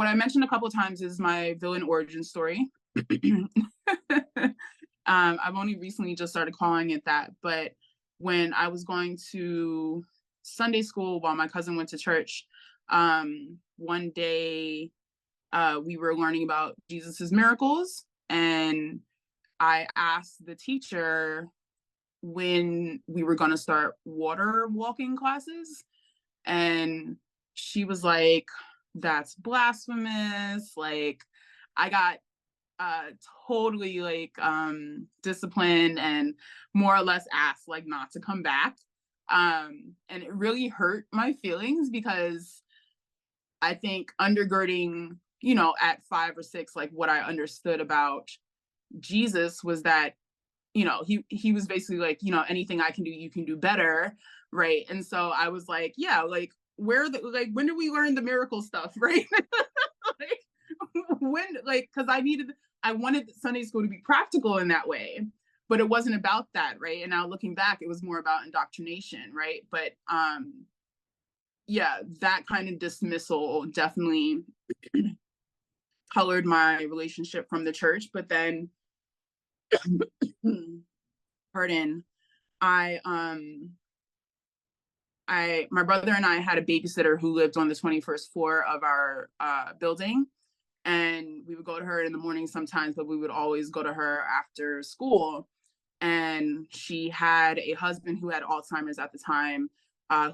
what I mentioned a couple of times is my villain origin story. I've only recently just started calling it that, but when I was going to Sunday school while my cousin went to church, one day we were learning about Jesus's miracles, and I asked the teacher when we were going to start water walking classes, and she was like, that's blasphemous. Like, I got uh totally like disciplined and more or less asked like not to come back. And it really hurt my feelings because I think undergirding, at 5 or 6, like what I understood about Jesus was that, he was basically like, anything I can do, you can do better. Right. And so I was like, yeah, like when did we learn the miracle stuff? Right. Like, when, like, because I wanted Sunday school to be practical in that way, but it wasn't about that. Right. And now looking back, it was more about indoctrination. Right. But yeah, that kind of dismissal definitely colored my relationship from the church. But then, pardon, I my brother and I had a babysitter who lived on the 21st floor of our building, and we would go to her in the morning sometimes, but we would always go to her after school. And she had a husband who had Alzheimer's at the time,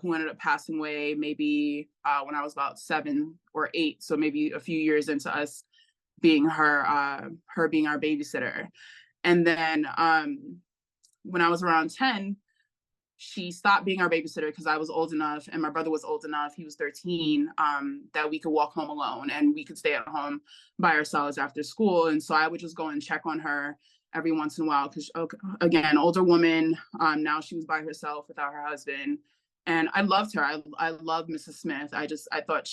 who ended up passing away maybe when I was about 7 or 8, so maybe a few years into us being her being our babysitter. And then when I was around 10, she stopped being our babysitter because I was old enough and my brother was old enough, he was 13, that we could walk home alone and we could stay at home by ourselves after school. And so I would just go and check on her every once in a while because, again, older woman, now she was by herself without her husband. And I loved her. I love Mrs. Smith. I thought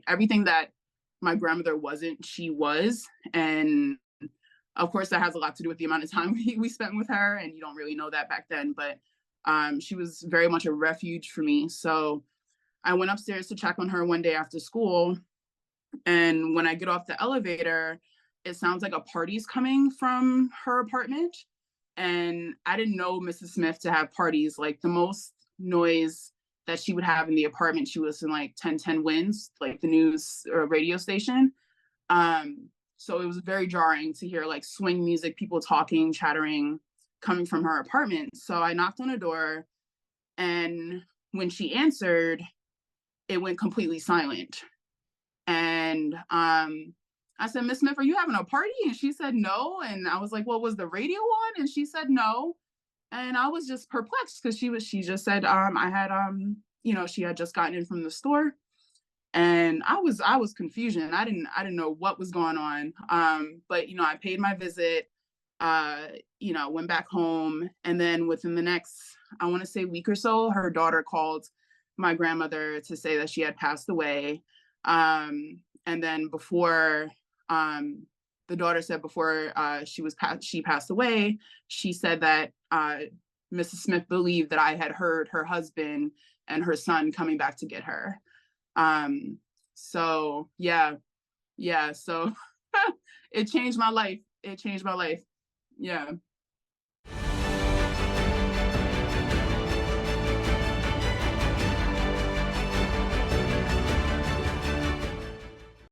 everything that my grandmother wasn't, she was. And of course, that has a lot to do with the amount of time we spent with her. And you don't really know that back then, but she was very much a refuge for me. So I went upstairs to check on her one day after school. And when I get off the elevator, it sounds like a party's coming from her apartment. And I didn't know Mrs. Smith to have parties. Like, the most noise that she would have in the apartment, she was in like 1010 Winds, like the news or radio station. So it was very jarring to hear like swing music, people talking, chattering, coming from her apartment. So I knocked on a door, and when she answered, it went completely silent. And I said, Miss Smith, are you having a party? And she said no. And I was like, well, was the radio on? And she said no. And I was just perplexed because she just said I had she had just gotten in from the store. And I was confusion. I didn't know what was going on. But I paid my visit, went back home. And then within the next, I want to say, week or so, her daughter called my grandmother to say that she had passed away. And then before, the daughter said before she passed away, she said that Mrs. Smith believed that I had heard her husband and her son coming back to get her. So yeah. So it changed my life. Yeah.